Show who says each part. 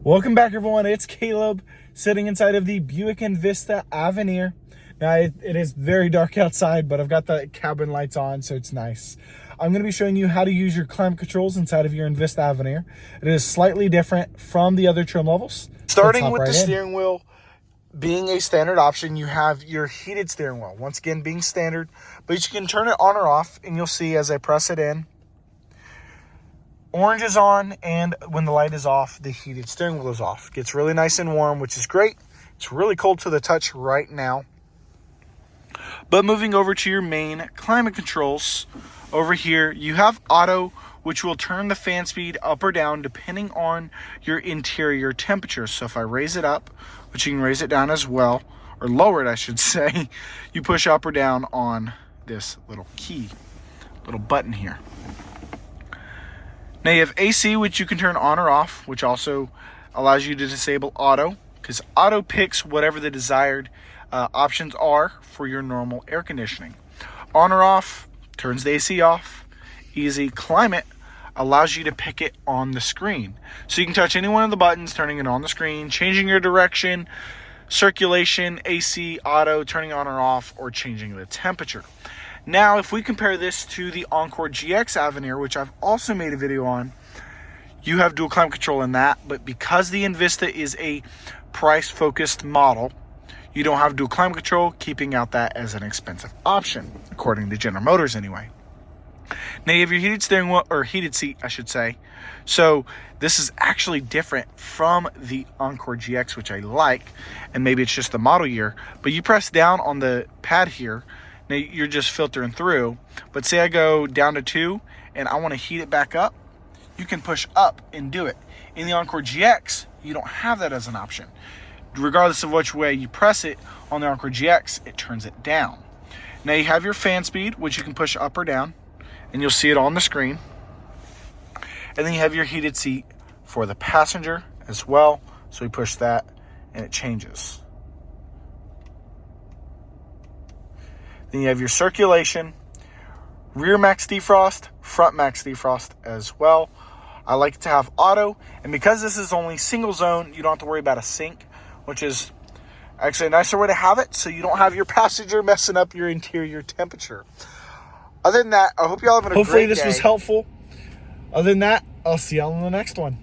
Speaker 1: Welcome back, everyone. It's Caleb sitting inside of the Buick Envista Avenir. Now, it is very dark outside, but I've got the cabin lights on, so it's nice. I'm going to be showing you how to use your climate controls inside of your Envista Avenir. It is slightly different from the other trim levels. Starting with the steering wheel being a standard option, you have your heated steering wheel. Once again, being standard, but you can turn it on or off, and you'll see as I press it in, orange is on, and when the light is off, the heated steering wheel is off. It gets really nice and warm, which is great. It's really cold to the touch right now. But moving over to your main climate controls, over here you have auto, which will turn the fan speed up or down depending on your interior temperature. So if I raise it up, which you can raise it down as well, or lower it I should say, you push up or down on this little key, little button here. Now you have AC, which you can turn on or off, which also allows you to disable auto, because auto picks whatever the desired options are for your normal air conditioning. On or off turns the AC off. Easy climate allows you to pick it on the screen. So you can touch any one of the buttons, turning it on the screen, changing your direction, circulation, AC, auto, turning on or off, or changing the temperature. Now, if we compare this to the Encore GX Avenir, which I've also made a video on, you have dual climate control in that, but because the Envista is a price-focused model, you don't have dual climate control, keeping out that as an expensive option, according to General Motors anyway. Now you have your heated steering wheel, or heated seat, I should say. So this is actually different from the Encore GX, which I like, and maybe it's just the model year, but you press down on the pad here. Now you're just filtering through, but say I go down to 2 and I want to heat it back up, you can push up and do it. In the Encore GX, you don't have that as an option. Regardless of which way you press it on the Encore GX, it turns it down. Now you have your fan speed, which you can push up or down, and you'll see it on the screen. And then you have your heated seat for the passenger as well. So we push that and it changes. Then you have your circulation, rear max defrost, front max defrost as well. I like to have auto, and because this is only single zone, you don't have to worry about a sync, which is actually a nicer way to have it, so you don't have your passenger messing up your interior temperature. Other than that, I hope you all have a great day. Hopefully this was helpful. Other than that, I'll see y'all in the next one.